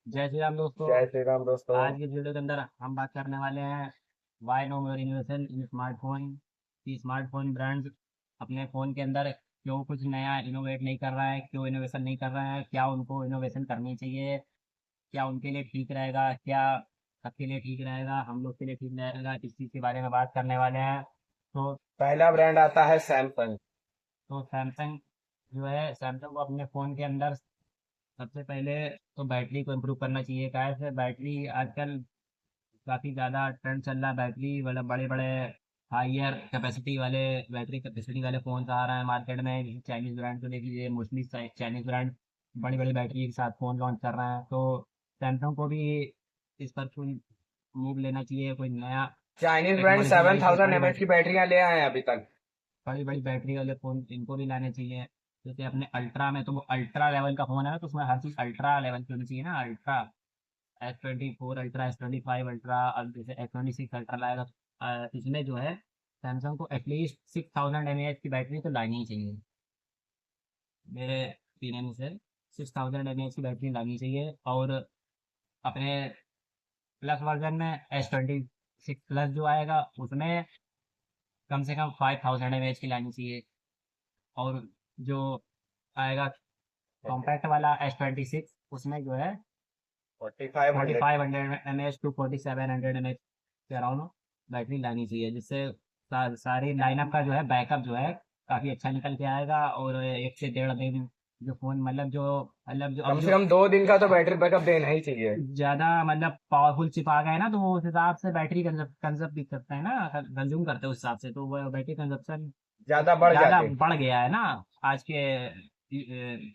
जय श्री राम दोस्तों। जय श्री राम दोस्तों। आज की इस वीडियो के अंदर हम बात करने वाले हैं why no more innovation in smartphone की स्मार्टफोन ब्रांड्स अपने फ़ोन के अंदर क्यों कुछ नया इनोवेट नहीं कर रहा है, क्यों इनोवेशन नहीं कर रहा है, क्या उनको इनोवेशन करनी चाहिए, क्या उनके लिए ठीक रहेगा, क्या सबके लिए ठीक रहेगा, हम लोग के लिए ठीक रहेगा, इस चीज़ के बारे में बात करने वाले हैं। तो पहला ब्रांड आता है सैमसंग। सैमसंग जो है, सैमसंग को अपने फ़ोन के अंदर सबसे पहले तो बैटरी को इम्प्रूव करना चाहिए। क्या है, बैटरी आजकल काफ़ी ज़्यादा ट्रेंड चल रहा है। बैटरी मतलब बड़े बड़े हाइयर कैपेसिटी वाले बैटरी कैपेसिटी वाले फ़ोन आ रहे हैं मार्केट में। जैसे चाइनीज़ ब्रांड को देख लीजिए, मोस्टली चाइनीज़ ब्रांड बड़ी बड़ी बैटरी के साथ फ़ोन लॉन्च कर रहे हैं। तो सैमसंग को भी इस पर कोई मूव लेना चाहिए, कोई नया चाइनीज ब्रांड टेक्नोलॉजी सेवन वाइज थाउजेंड एम एच की बैटरियां ले आए हैं अभी तक। बड़ी बड़ी बैटरी वाले फ़ोन इनको भी लाने चाहिए। जैसे अपने अल्ट्रा में, तो वो अल्ट्रा लेवल का फ़ोन है ना, तो उसमें हर चीज़ अल्ट्रा लेवल की होनी चाहिए ना। Ultra S24 ultra, S25 ultra, अब जैसे S26 अल्ट्रा लाएगा तो इसमें जो है सैमसंग को एटलीस्ट 6000 mAh की बैटरी तो लानी ही चाहिए मेरे ओपिनियन से। 6000 mAh की बैटरी लानी चाहिए। और अपने प्लस वर्जन में S26 प्लस जो आएगा उसमें कम से कम 5000 mAh की लानी चाहिए। और जो आएगा कॉम्पैक्ट वाला S26 उसमें जो है 4500। 4500 mAh टू 4700 mAh के अराउंड बैटरी लानी चाहिए, जिससे सारी लाइनअप का जो है बैकअप जो है काफ़ी अच्छा निकल के आएगा। और 1 से 1.5 दिन जो फ़ोन मतलब जो अब कम से जो कम 2 दिन का तो बैटरी बैकअप देना ही चाहिए। ज़्यादा मतलब पावरफुल चिप आ गए ना, तो वो उस हिसाब से बैटरी कंजप्ट भी करता है ना, कंज्यूम करते हैं उस हिसाब से, तो वो बैटरी कंजप्शन ज्यादा बढ़ ज़्यादा जाते। बढ़ गया है ना आज के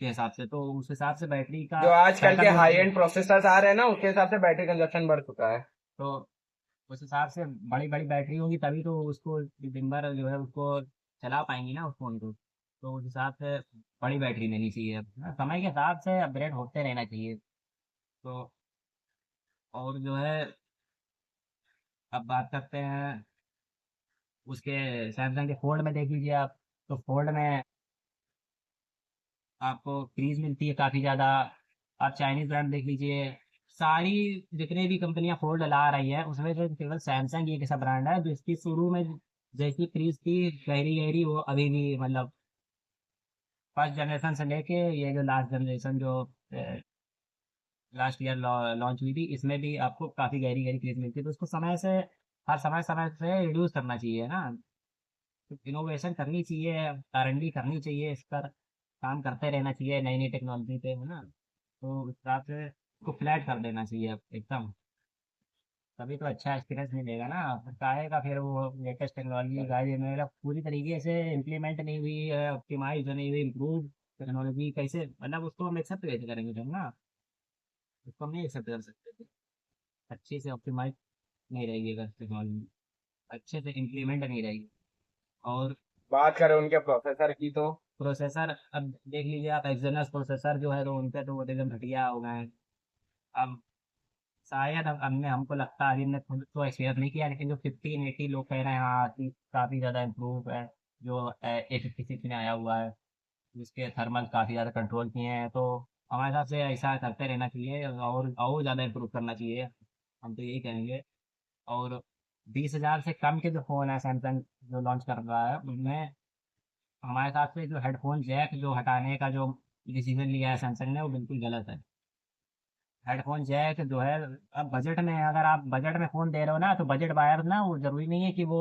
हिसाब से। तो उस हिसाब से बैटरी का जो आजकल बैकअप के भी होना हाई चाहिए। एंड प्रोसेसर्स आ रहे हैं ना, उसके हिसाब से बैटरी कंजप्शन बढ़ चुका है। तो उस हिसाब से बड़ी बड़ी बैटरी होगी तभी तो उसको दिन भर जो है उसको चला पाएंगी ना उस फोन को। तो उस हिसाब से बड़ी बैटरी लेनी चाहिए। अब ना, समय के हिसाब से अपग्रेड होते रहना चाहिए। तो और जो है, अब बात करते हैं उसके सैमसंग के फोल्ड में देख लीजिए आप। तो फोल्ड में आपको क्रीज मिलती है काफ़ी ज़्यादा। आप चाइनीज़ ब्रांड देख लीजिए, सारी जितने भी कंपनियां फोल्ड ला रही है उसमें से केवल सैमसंग ही एक ऐसा ब्रांड है जिसकी शुरू में जैसी क्रीज थी गहरी गहरी, वो अभी भी मतलब फर्स्ट जनरेशन से लेके ये जो लास्ट जनरेशन जो लास्ट ईयर लॉन्च हुई थी, इसमें भी आपको काफ़ी गहरी गहरी क्रीज मिलती है। तो उसको समय से हर समय से रिड्यूस करना चाहिए ना। इनोवेशन करनी चाहिए, R&D करनी चाहिए, इस पर काम करते रहना चाहिए नई नई टेक्नोलॉजी पे, है ना। तो उस हिसाब से उसको फ्लैट कर देना चाहिए अब एकदम। तभी तो अच्छा एक्सपीरियंस मिलेगा ना। काहे का फिर वो लेटेस्ट टेक्नोलॉजी गाड़ी मतलब पूरी तरीके से इम्प्लीमेंट नहीं हुई है, ऑप्टिमाइज नहीं हुई, इम्प्रूव टेक्नोलॉजी कैसे, मतलब उसको हम एक्सेप्ट कैसे करेंगे हम ना। उसको हम नहीं एक्सेप्ट कर सकते। अच्छे से ऑप्टिमाइज नहीं रहेगी अगर टेक्नोलॉजी, अच्छे से इम्प्लीमेंट नहीं रहेगी। और बात करें उनके प्रोसेसर की तो प्रोसेसर अब देख लीजिए आप, एक्सयनस प्रोसेसर जो है तो उनके तो वो एकदम घटिया हो गए हैं। अब शायद अब हमने हमको लगता है, अभी हमने खुद तो एक्सपीरियंस नहीं किया, लेकिन जो 1580 लोग कह रहे हैं हाँ कि काफ़ी ज़्यादा इम्प्रूव है। जो A56 में आया हुआ है, जिसके थर्मल काफ़ी ज़्यादा कंट्रोल किए हैं। तो हमारे हिसाब से ऐसा करते रहना चाहिए और ज़्यादा इम्प्रूव करना चाहिए, हम तो यही कहेंगे। और 20,000 से कम के जो फ़ोन है सैमसंग जो लॉन्च कर रहा है उनमें हमारे हिसाब से जो हेडफोन जैक जो हटाने का जो डिसीजन लिया है सैमसंग ने, वो बिल्कुल गलत है। हेडफोन जैक जो है, अब बजट में अगर आप बजट में फ़ोन दे रहे हो ना, तो बजट बायर ना वो ज़रूरी नहीं है कि वो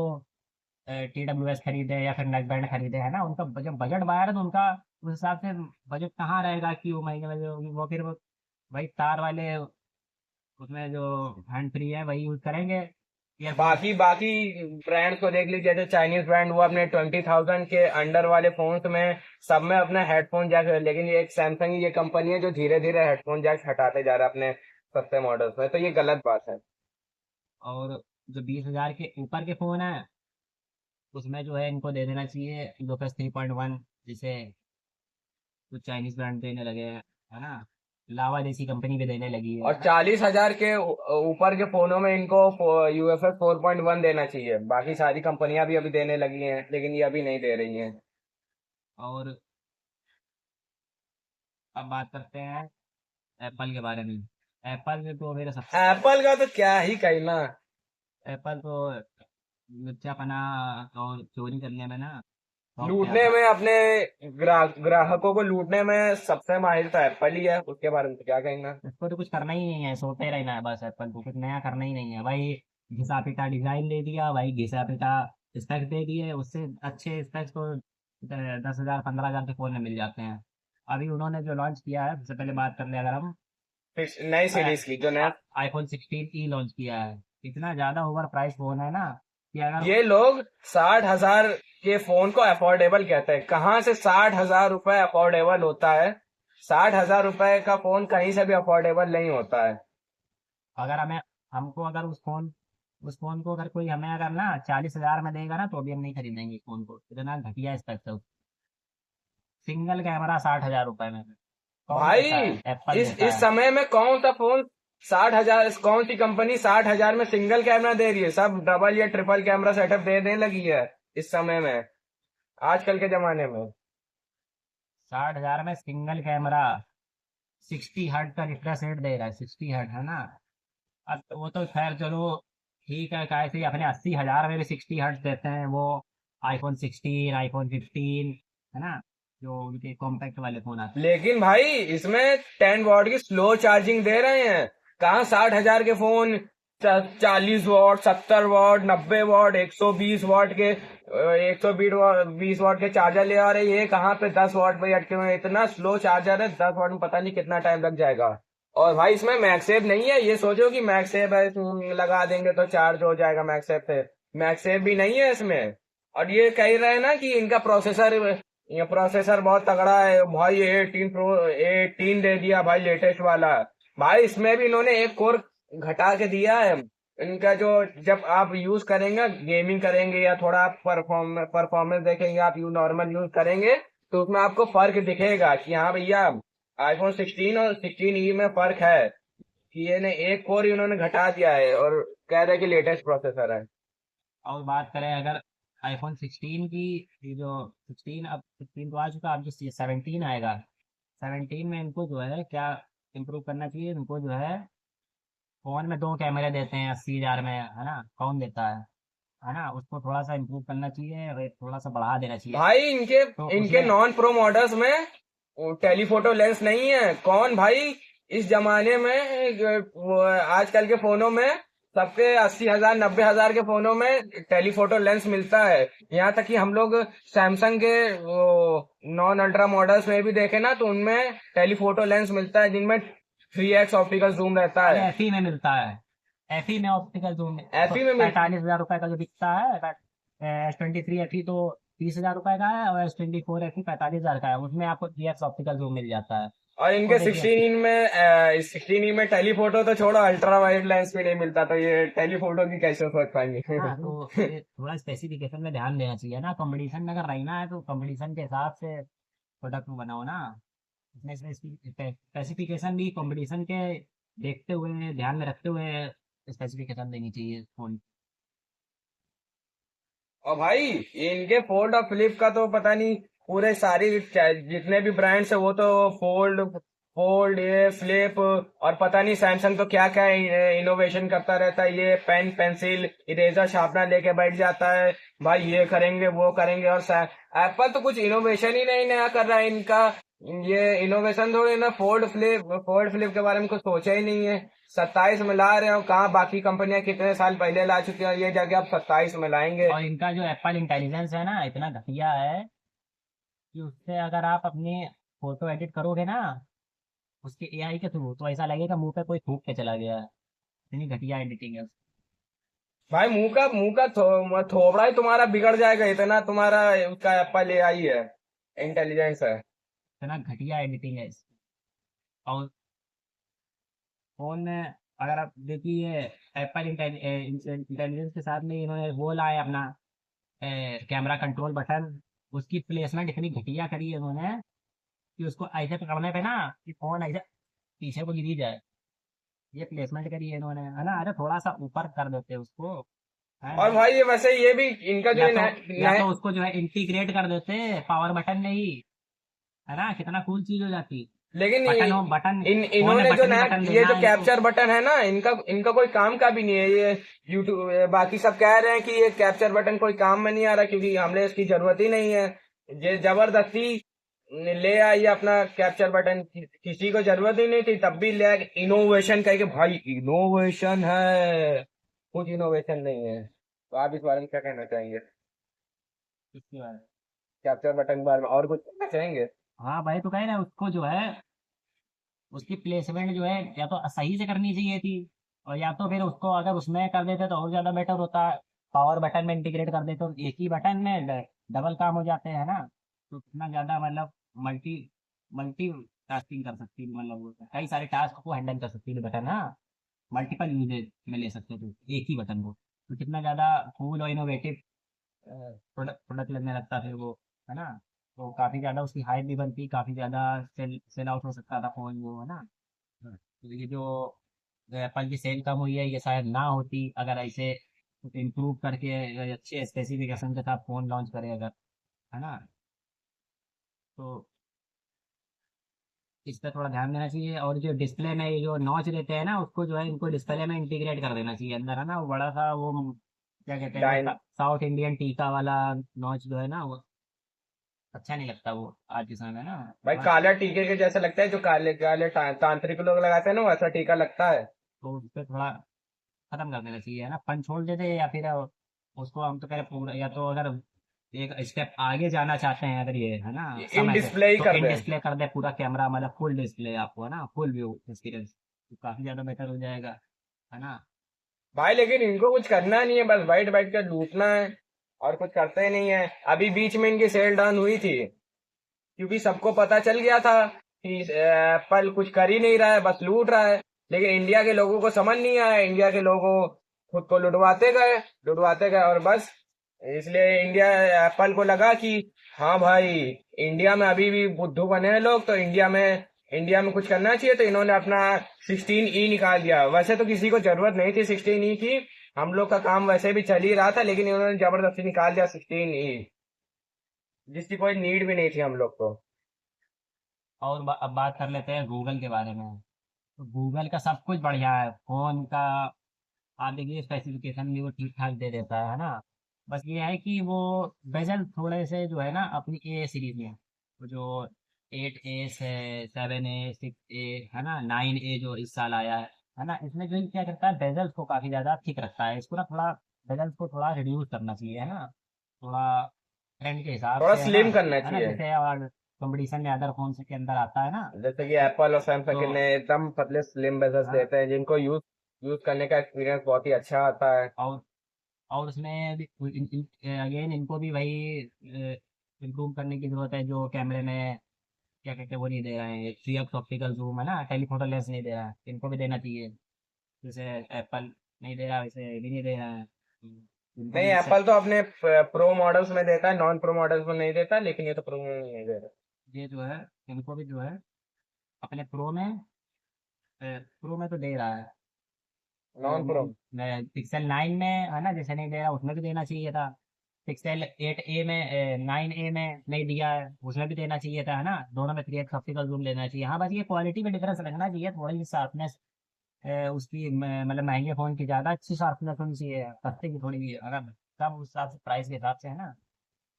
TWS खरीदे या फिर नेक बैंड खरीदे, है ना। उनका जब बजट बायर है तो उनका उस हिसाब से बजट कहाँ रहेगा कि वो महीने में वो फिर वो वही तार वाले उसमें जो हैंड फ्री है वही यूज़ करेंगे, ईयरफोन। बाकी बाकी ब्रांड को देख लीजिए। जैसे चाइनीज ब्रांड, वो अपने 20,000 के अंडर वाले फोन्स में सब में अपना हेडफोन जैक है, लेकिन ये एक सैमसंग ही ये कंपनी है जो धीरे धीरे हेडफोन जैक हटाते जा रहा है अपने सस्ते मॉडल्स में, तो ये गलत बात है। और जो 20,000 के ऊपर के फ़ोन है उसमें जो है इनको दे देना चाहिए लोकस 3.1, जिसे कुछ चाइनीज ब्रांड देने लगे हैं, है ना। लावा जैसी कंपनी भी देने लगी है और ना। 40,000 के ऊपर के फोनों में इनको UFS 4.1 देना चाहिए। बाकी सारी कंपनियां भी अभी देने लगी हैं, लेकिन ये अभी नहीं दे रही हैं। और अब बात करते हैं एप्पल के बारे में। एप्पल में तो मेरा सबसे एप्पल का तो क्या ही कहना। एप्पल तो लुच्चापना और चोरी करने में ना टॉप पे लूटने आता में अपने ग्राहकों को लूटने में सबसे माहिर तो एप्पल ही है, उसके बारे में तो क्या कहना। है। इसको तो कुछ करना ही नहीं है, सोते रहना है बस। एप्पल को कुछ नया करना ही नहीं है भाई। घिसा पिटा डिजाइन दे दिया भाई, घिसा पिटा स्पेक्स दे दिए, उससे अच्छे स्पेक्स तो 10,000 15,000 के फोन में मिल जाते हैं। अभी उन्होंने जो लॉन्च किया है, सबसे पहले बात कर ले अगर हम, फिर नई सीरीज की जो नया, आईफोन 16 लॉन्च किया है। इतना ज्यादा ओवर प्राइस फोन है ना कि अगर ये लोग 60,000 के फोन को अफोर्डेबल कहते हैं। कहाँ से 60,000 रुपए अफोर्डेबल होता है? 60,000 रुपए का फोन कहीं से भी अफोर्डेबल नहीं होता है। अगर हमें हमको अगर उस फोन को अगर कोई हमें अगर ना 40,000 में देगा ना, तो भी हम नहीं खरीदेंगे इस फोन को। इतना घटिया स्पेक्स है। सिंगल कैमरा 60,000 रुपए में कौन देता भाई है? एप्पल देता इस है। समय में कौन सा फोन 60,000, कौन सी कंपनी 60,000 में सिंगल कैमरा दे रही है? सब डबल या ट्रिपल कैमरा सेटअप देने लगी है इस समय में, आजकल के जमाने में। 60,000 में सिंगल कैमरा 60 हर्ट का रिफ्रेश रेट दे रहा है। 60 हर्ट है ना। अब तो वो तो खैर चलो ठीक है, कैसे अपने 80,000 में भी 60 हर्ट देते हैं वो। आईफोन 16, आईफोन 15 है ना, जो उनके कॉम्पैक्ट वाले फोन आते लेकिन भाई इसमें 10 वॉट की स्लो चार्जिंग दे रहे हैं। कहाँ 60,000 के phone 40 what, 70 what, 90 what, 120 what के 120 वॉट के चार्जर ले आ रहे हैं। ये कहाँ पे 10 वॉट पे अटके हुए हैं। इतना स्लो चार्जर है, 10 वॉट में पता नहीं कितना टाइम लग जाएगा। और भाई इसमें मैगसेफ नहीं है। ये सोचो कि मैगसेफ है, लगा देंगे तो चार्ज हो जाएगा मैगसेफ से। मैगसेफ भी नहीं है इसमें। और ये कह रहे हैं ना कि इनका प्रोसेसर, ये प्रोसेसर बहुत तगड़ा है भाई। 18 दे दिया भाई, लेटेस्ट वाला। भाई इसमें भी इन्होंने एक कोर घटा के दिया है। इनका जो, जब आप यूज करेंगे, गेमिंग करेंगे या थोड़ा आप परफॉर्मेंस देखेंगे, आप नॉर्मल यूज करेंगे, तो उसमें आपको फर्क दिखेगा कि हाँ भैया आईफोन 16 और 16 में फर्क है। कि ये ने एक कोर इन्होंने घटा दिया है और कह रहे हैं कि लेटेस्ट प्रोसेसर है। हैं। और बात करें अगर आईफोन 16 की, ये जो 16, अब 16 तो आ चुका, अब जो 17 आएगा, 17 में इनको जो है क्या इम्प्रूव करना चाहिए। इनको जो है फोन में 2 कैमरे देते हैं 80,000 में, है ना, कौन देता है ना, उसको थोड़ा सा इम्प्रूव करना चाहिए, रेट थोड़ा सा बढ़ा देना चाहिए। भाई इनके तो इनके उसमें नॉन प्रो मॉडल्स में टेलीफोटो लेंस नहीं है। कौन भाई इस जमाने में आजकल के फोनों में सबके 80,000 90,000 के फोनों में टेलीफोटो लेंस मिलता है। यहाँ तक कि हम लोग सैमसंग के नॉन अल्ट्रा मॉडल्स में भी देखे ना, तो उनमें टेलीफोटो लेंस मिलता है जिनमें 3x ऑप्टिकल जूम रहता अरे है। एफ में मिलता है। एफ में ऑप्टिकल जूम एफी में मिल 45,000 रुपए का जो बिकता है। S23 FE तो 30,000 रुपए का है, और S24 FE 45,000 का है। उसमें आपको 3x ऑप्टिकल जूम मिल जाता है। और तो इनके देखिए, 16 में टेलीफोटो तो छोड़ो, अल्ट्रा वाइड लेंस भी नहीं मिलता, तो ये टेलीफोटो की कैसे सोच पाएंगे। हाँ तो ये थोड़ा स्पेसिफिकेशन में ध्यान देना चाहिए ना। कंपटीशन में अगर रहना है तो कंपटीशन के हिसाब से प्रोडक्ट बनाओ ना। इसमें स्पेसिफिकेशन भी कंपटीशन के देखते हुए, ध्यान में रखते हुए स्पेसिफिकेशन देनी चाहिए फोन। और भाई इनके फोल्ड और फ्लिप का तो पता नहीं, पूरे सारी जितने भी ब्रांड्स है वो तो फोल्ड फोल्ड ये फ्लिप, और पता नहीं सैमसंग तो क्या क्या इनोवेशन करता रहता है। ये पेन पेंसिल इरेजर शार्पनर लेके बैठ जाता है भाई, ये करेंगे वो करेंगे। और एप्पल तो कुछ इनोवेशन ही नहीं नया कर रहा है इनका। ये इनोवेशन थोड़ी ना, फोल्ड फ्लिप के बारे में कुछ सोचा ही नहीं है। 27 में ला रहे हो, कहाँ बाकी कंपनियां कितने साल पहले ला चुकी हैं, ये जगह अब 27 में लाएंगे। और इनका जो एप्पल इंटेलिजेंस है ना, इतना घटिया है कि उससे अगर आप अपनी फोटो एडिट करोगे ना, उसके एआई के थ्रू, तो ऐसा लगेगा मुंह पे कोई थूक के चला गया है। इतनी घटिया एडिटिंग है। भाई मुंह का थोबड़ा ही तुम्हारा बिगड़ जाएगा, इतना तुम्हारा उसका एप्पल एआई है, इंटेलिजेंस है। इतना घटिया एडिटिंग है इसकी। और फोन में अगर आप देखिए, एप्पल इंटेलिजेंस के साथ में इन्होंने वो लाए अपना कैमरा कंट्रोल बटन। उसकी प्लेसमेंट इतनी घटिया करी है इन्होंने कि उसको ऐसे पकड़ने पे ना कि फोन ऐसे पीछे को गिरी जाए। ये प्लेसमेंट करी है इन्होंने, है ना। अरे थोड़ा सा ऊपर कर देते उसको, है। और भाई ये वैसे ये भी इनका जो या है तो या नए, तो उसको जो है इंटीग्रेट कर देते पावर बटन में ही, है ना, कितना कूल चीज हो जाती। लेकिन बटन हो बटन, इन्होंने जो बटन ही नया बटन ये लेना जो है इनको। कैप्चर बटन है ना, इनका इनका कोई काम का भी नहीं है ये। यूट्यूब बाकी सब कह रहे हैं कि ये कैप्चर बटन कोई काम में नहीं आ रहा, क्योंकि हमने इसकी जरूरत ही नहीं है। ये जबरदस्ती ले आई अपना कैप्चर बटन, किसी को जरूरत ही नहीं थी तब भी ले आए। इनोवेशन कह के, भाई इनोवेशन है, कुछ इनोवेशन नहीं है। तो आप इस बारे में क्या कहना चाहेंगे, इसके बारे में। कैप्चर बटन के बारे में और कुछ कहना चाहेंगे? हाँ भाई, तो कहे ना उसको जो है, उसकी प्लेसमेंट जो है या तो सही से करनी चाहिए थी, और या तो फिर उसको अगर उसमें कर देते तो और ज्यादा बेटर होता। पावर बटन में इंटीग्रेट कर देते तो एक ही बटन में डबल काम हो जाते हैं ना। तो कितना ज्यादा मतलब मल्टी मल्टी टास्किंग कर सकती है, मतलब वो कई सारे टास्क को हैंडल कर सकती है बटन, हाँ। मल्टीपल यूजेज में ले सकते थे एक ही बटन को, तो कितना ज्यादा कूल और इनोवेटिव प्रोडक्ट प्रोडक्ट लगने लगता फिर वो, है ना। तो काफी ज्यादा उसकी हाइप भी बनती, काफी ज्यादा सेल सेल आउट हो सकता था फोन वो, है ना। तो ये जो एप्पल की सेल कम हुई है, ये शायद ना होती अगर ऐसे इम्प्रूव करके अच्छे स्पेसिफिकेशन के साथ फोन लॉन्च करे अगर, है ना। तो इस पर थोड़ा ध्यान देना चाहिए, और जो डिस्प्ले में ये जो नॉच देते हैं ना, उसको जो है इनको डिस्प्ले में इंटीग्रेट कर देना चाहिए अंदर, है ना। वो बड़ा सा वो क्या कहते हैं, वो डाइन साउथ इंडियन टीका वाला नॉच जो है ना, वो अच्छा नहीं लगता वो आज के समय में ना। भाई बस काला टीके के जैसा लगता है, जो काले काले तांत्रिक लोग लगाते हैं ना, वैसा टीका लगता है। तो उस पर थोड़ा खत्म कर देना चाहिए, है ना। पंच छोड़ देते, या फिर उसको हम तो कह रहे पूरा, या तो अगर एक स्टेप आगे जाना चाहते हैं अगर ये, है ना, इन समय से, डिस्प्ले ही तो कर इन दें। डिस्प्ले कर दे पूरा कैमरा, मतलब फुल डिस्प्ले आपको, है ना, फुल व्यू एक्सपीरियंस, तो काफी ज्यादा बेटर हो जाएगा, है ना। भाई लेकिन इनको कुछ करना नहीं है, बस बैठ बैठ कर लूटना है, और कुछ करते ही नहीं है। अभी बीच में इनकी सेल डाउन हुई थी, क्योंकि सबको पता चल गया था कि एप्पल कुछ कर ही नहीं रहा है, बस लूट रहा है। लेकिन इंडिया के लोगों को समझ नहीं आया, इंडिया के लोगों खुद को लुटवाते गए और बस। इसलिए इंडिया एप्पल को लगा कि हाँ भाई, इंडिया में अभी भी बुद्धू बने हैं लोग, तो इंडिया में कुछ करना चाहिए। तो इन्होंने अपना 16E निकाल दिया। वैसे तो किसी को जरूरत नहीं थी 16E की, हम लोग का काम वैसे भी चल ही रहा था, लेकिन इन्होंने जबरदस्ती निकाल दिया 16E, जिसकी कोई नीड भी नहीं थी हम लोग को। और अब बात कर लेते हैं गूगल के बारे में। तो गूगल का सब कुछ बढ़िया है फोन का, आप देखिए स्पेसिफिकेशन भी वो ठीक ठाक दे देता है ना। बस ये है कि वो बेजल थोड़े से जो है ना अपनी ए सीरीज में, वो जो 8A है, 7A, 6A, है ना, 9A जो इस साल आया है ना, इसमें जो क्या करता है, बेजल्स को काफी ज्यादा ठीक रखता है। इसको ना थोड़ा बेजल्स को थोड़ा रिड्यूस करना चाहिए, है ना, थोड़ा ट्रेंड के हिसाब थोड़ा से, स्लिम करना है ना, चाहिए। जैसे और कंपटीशन में अदर फोन के अंदर आता है ना। जैसे कि एप्पल और तो सैमसंग ने एकदम पतले स्लिम बेजल्स हाँ, देते हैं, जिनको यूज यूज करने का एक्सपीरियंस बहुत ही अच्छा आता है। और उसमें भी अगेन इनको भी वही इम्प्रूव करने की जरूरत है, जो कैमरे में क्या कहते हैं वो नहीं दे रहे हैं, 3x ऑप्टिकल जूम, है ना, टेलीफोटो लेंस नहीं दे रहा है, इनको भी देना चाहिए। जैसे एप्पल नहीं दे रहा, वैसे ये भी नहीं दे रहा है, इनको नहीं, भी एप्पल तो अपने प्रो मॉडल्स में देता है, नॉन प्रो मॉडल्स में नहीं देता, लेकिन ये तो प्रो में नहीं दे रहा। ये जो है, इनको भी जो है अपने प्रो में तो दे रहा है। Non pro. पिक्सल 9 में, है ना, जैसे नहीं दे रहा उसमें भी देना चाहिए था। पिक्सल 8A में 9A में नहीं दिया है, उसमें भी देना चाहिए था, है ना। दोनों में 3x ऑप्टिकल जूम लेना चाहिए। हाँ, बस ये क्वालिटी में डिफरेंस रखना चाहिए, थोड़ी सी शार्पनेस उसकी मतलब महंगे फ़ोन की ज़्यादा अच्छी शार्पनेस होनी चाहिए, सस्ते की थोड़ी भी, अगर कम उस हिसाब से प्राइस के हिसाब से, है ना,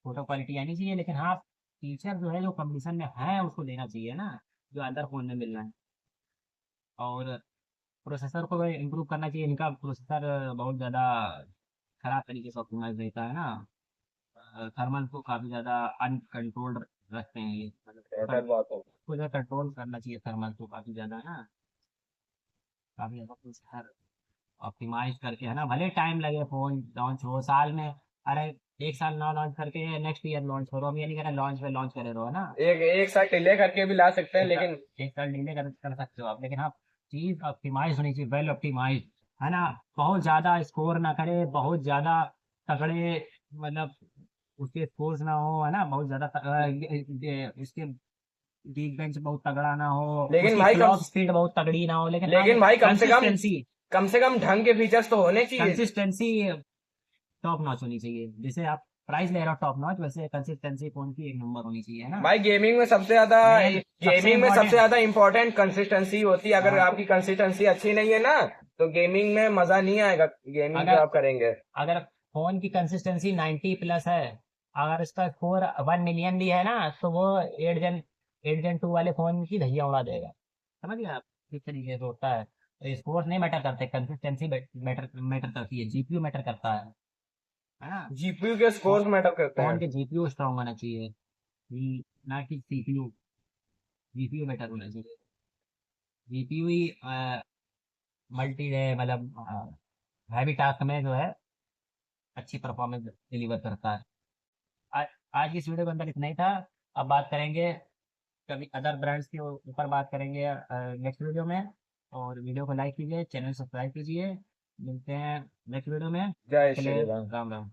फोटो क्वालिटी आनी चाहिए। लेकिन हाँ, फीचर जो है जो कंपटीशन में है उसको देना चाहिए ना, जो अदर फ़ोन में मिल रहा है। और प्रोसेसर को इम्प्रूव करना चाहिए, इनका प्रोसेसर बहुत ज़्यादा खराब तरीके से ऑप्टिमाइज रहता है ना। थर्मल को काफ़ी ज़्यादा अनकंट्रोल्ड रखते हैं ये, मतलब ऐसा बहुत है। कुछ कंट्रोल करना चाहिए थर्मल को काफ़ी ज़्यादा, है ना। काफ़ी ज़्यादा प्रोसेसर ऑप्टिमाइज करके, है ना, भले टाइम लगे फ़ोन लॉन्च हो साल में, अरे एक साल ना लॉन्च करके नेक्स्ट ईयर लॉन्च करो, हम ये नहीं कह रहे लॉन्च पे लॉन्च करे रहो, है ना। एक एक साथ डिले करके भी ला सकते हैं, एक लेकिन साल एक साल डिले कर सकते हो आप, लेकिन हाँ, चीज़ ऑप्टिमाइज होनी चाहिए, वेल ऑप्टिमाइज, है ना। बहुत ज़्यादा स्कोर ना करे, बहुत ज़्यादा तगड़े, मतलब उसके स्कोर्स ना हो, है ना, बहुत ज़्यादा उसके गीक बेंच बहुत तगड़ा ना हो, लेकिन उसकी भाई कम क्लॉक स्पीड बहुत तगड़ी ना हो, लेकिन हाँ लेकिन भाई कंसिस्टेंसी कम से कम ढंग के फीचर्स तो होने चाहिए। कंसिस्टेंसी टॉप नॉच होनी चाहिए, जिसे आप प्राइस ले रहा हूँ टॉप नॉच, वैसे कंसिस्टेंसी फोन की एक नंबर होनी चाहिए, है ना। भाई गेमिंग में सबसे ज्यादा Main सबसे गेमिंग में सबसे important, ज्यादा इम्पोर्टेंट कंसिस्टेंसी होती है। अगर हाँ, आपकी कंसिस्टेंसी अच्छी नहीं है ना, तो गेमिंग में मजा नहीं आएगा, गेमिंग जो अगर आप करेंगे। अगर फोन की कंसिस्टेंसी 90 प्लस है, अगर इसका स्कोर 1 मिलियन भी है ना, तो वो 8 Gen 2 वाले फोन की धज्जियां उड़ा देगा। समझ गए आप, किस तरीके से होता है। तो स्कोर नहीं मैटर करते, कंसिस्टेंसी मैटर मैटर करती है, जीपीयू मैटर करता है ना। जीपीयू के स्कोर्स मैटर करते फोन हैं। के जीपीयू स्ट्रांग होना चाहिए, ना कि सीपीयू। जीपीयू बेटर होना चाहिए। जीपीयू ही मल्टी मतलब हैवी टास्क में जो है अच्छी परफॉर्मेंस डिलीवर करता है। आज आज की इस वीडियो के अंदर इतना ही था। अब बात करेंगे कभी अदर ब्रांड्स के ऊपर बात करेंगे नेक्स्ट वीडियो में। और वीडियो को लाइक कीजिए, चैनल सब्सक्राइब कीजिए। मिलते हैं नेक्स्ट वीडियो में, तब जय तक के श्री लिए राम। राम राम।